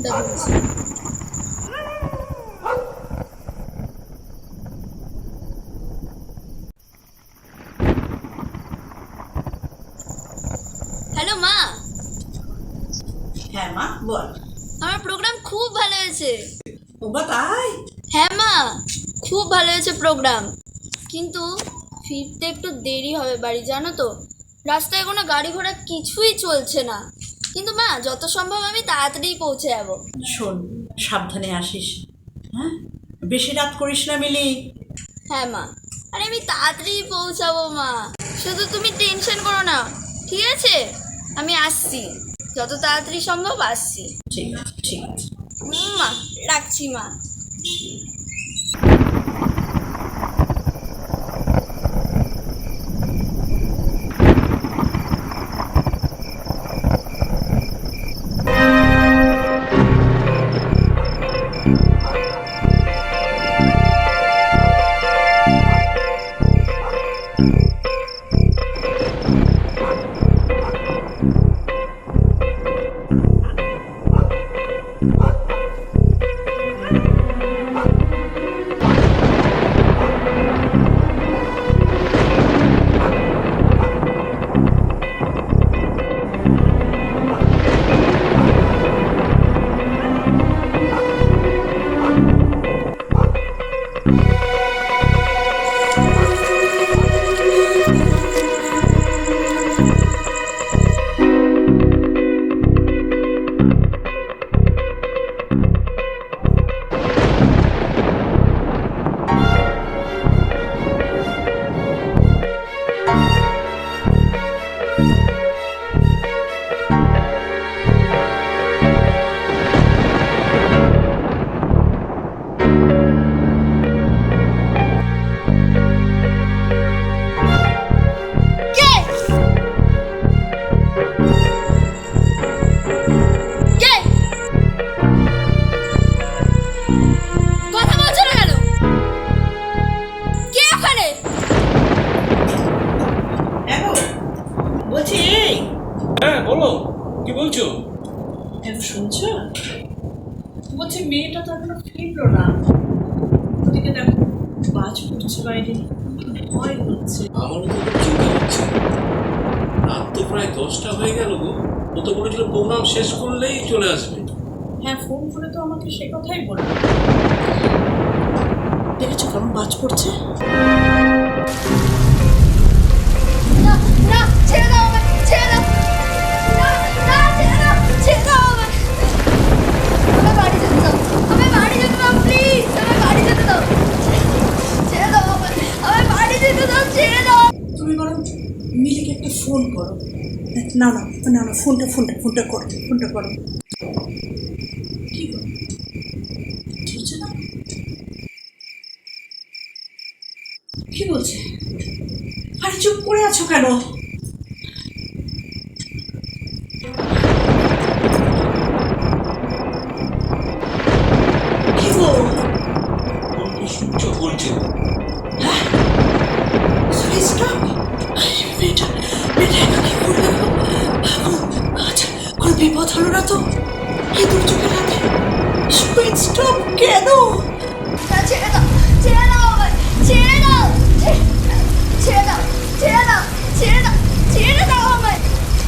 ফোনটা করছি। হ্যালো মা। হ্যাঁ মা বল। আমার প্রোগ্রাম খুব ভালো হয়েছে। ও বা তাই? হ্যাঁ মা, খুব ভালো হয়েছে প্রোগ্রাম, কিন্তু ফিরতে একটু দেরি হবে বাড়ি, জানো তো। রাস্তায় কোনো গাড়ি ঘোড়া কিছুই চলছে না, কিন্তু মা যত সম্ভব আমি তাড়াতাড়ি পৌঁছে যাব। শোন, সাবধানে আসিস, হ্যাঁ? বেশি রাত করিস না মিলি। হ্যাঁ মা, আরে আমি তাড়াতাড়ি পৌঁছাবো মা, শুধু তুমি টেনশন করো না, ঠিক আছে? আমি আসছি, যত তাড়াতাড়ি সম্ভব আসছি। ঠিক আছে ঠিক আছে। মা রাখছি মা। শুনছো? বলছি মেয়েটা তো এখনো ফিরলো না। ওদিকে দেখো বাজ পড়ছে বাইরে, ভয় হচ্ছে। আমারও তো খুব চিন্তা হচ্ছে। রাত তো প্রায় 10টা হয়ে গেল গো। ও তো বলেছিল প্রোগ্রাম শেষ করলেই চলে আসবে। হ্যাঁ, ফোন করে তো আমাকে সে কথাই বললো। দেখেছো কেমন বাজ পড়ছে? তুমি বরং মিলিকে একটা ফোন করো। না না না না, ফোনটা করো। কি করো? ধরছে না? কি বলছে? আরে চুপ করে আছো কেন? কি গো? ফোনটা সুইচ অফ বলছে। হ্যাঁ? Switch off? মেয়েটা একা কি করবে গো? আচ্ছা, কোনো বিপদ হলো না তো? এই দুর্যোগের রাতে সুইচ অফ কেন? ছেড়ে দাও, ছেড়ে দাও আমায়, ছেড়ে দাও, ছেড়ে দাও, ছেড়ে দাও, ছেড়ে দাও, ছেড়ে দাও আমায়,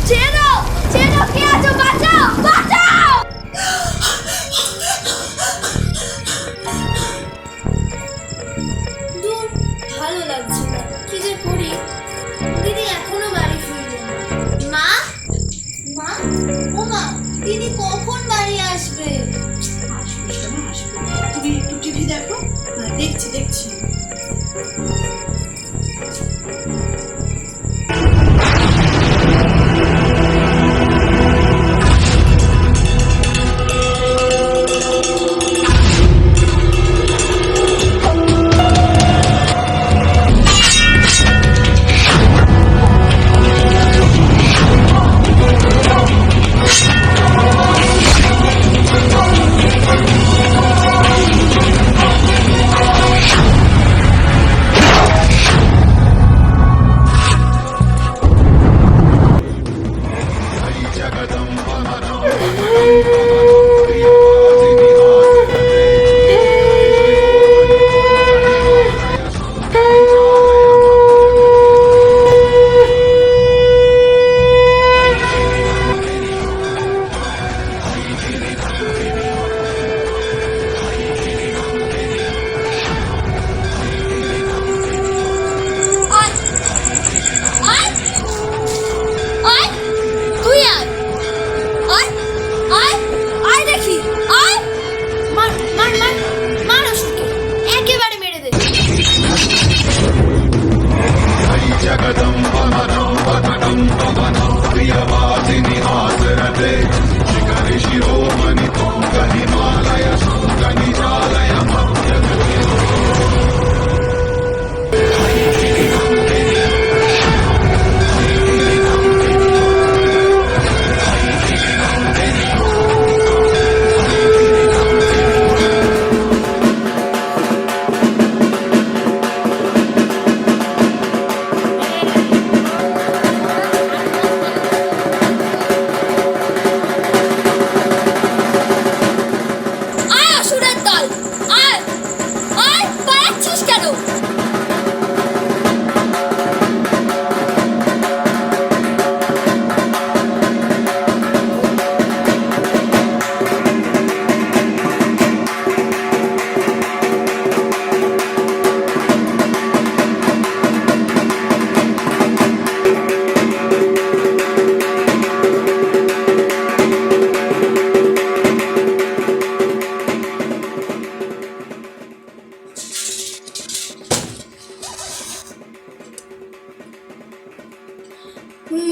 ছেড়ে দাও, ছেড়ে দাও, কে আছো? বাঁচাও, বাঁচাও। দূর, ভালো লাগছে না, কি যে করি। দিদি এখনো বাড়ি ফিরলেন না। মা, ও মা, দিদি কখন বাড়ি আসবে? আসবে শোনা, আসবে। তুমি একটু টিভি দেখো। দেখছি।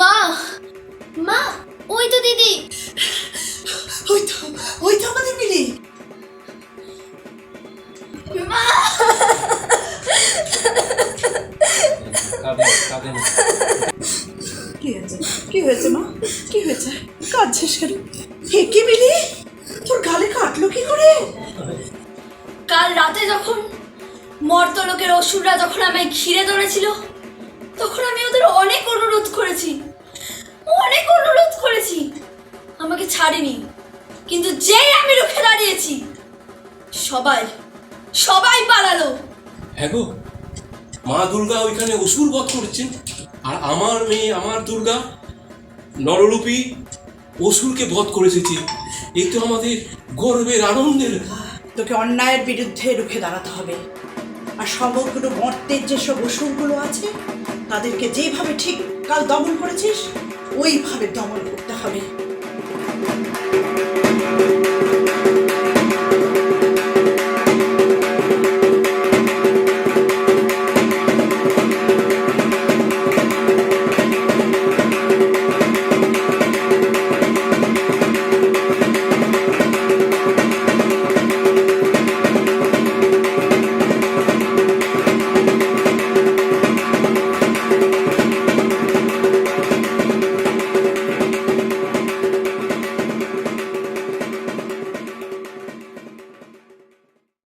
মা, মা, ওই তো দিদি। ওই তো আমাদের মিলি। মা, কি হয়েছে মা? কি হয়েছে? কাঁদছিস কেন? হে কি মিলি, তোর গালে কাটলো কি করে? কাল রাতে যখন মর্তলোকের অসুররা যখন আমায় ঘিরে ধরেছিল, তখন আমি ওদের অনেক অনুরোধ করেছি, আমাকে ছাড়েনি। কিন্তু যেই আমি রুখে দাঁড়িয়েছি, সবাই পালালো। হ্যাঁ গো, মা দুর্গা ওইখানে অসুর বধ করছেন, আর আমার মেয়ে আমার দুর্গা নররূপী অসুরকে বধ করে এসেছে। এই তো আমাদের গর্বের আনন্দের। তোকে অন্যায়ের বিরুদ্ধে রুখে দাঁড়াতে হবে, আর সমগ্র মর্তের যেসব অসুরগুলো আছে তাদেরকে যেভাবে ঠিক কাল দমন করেছিস ওইভাবে দমন করতে হবে।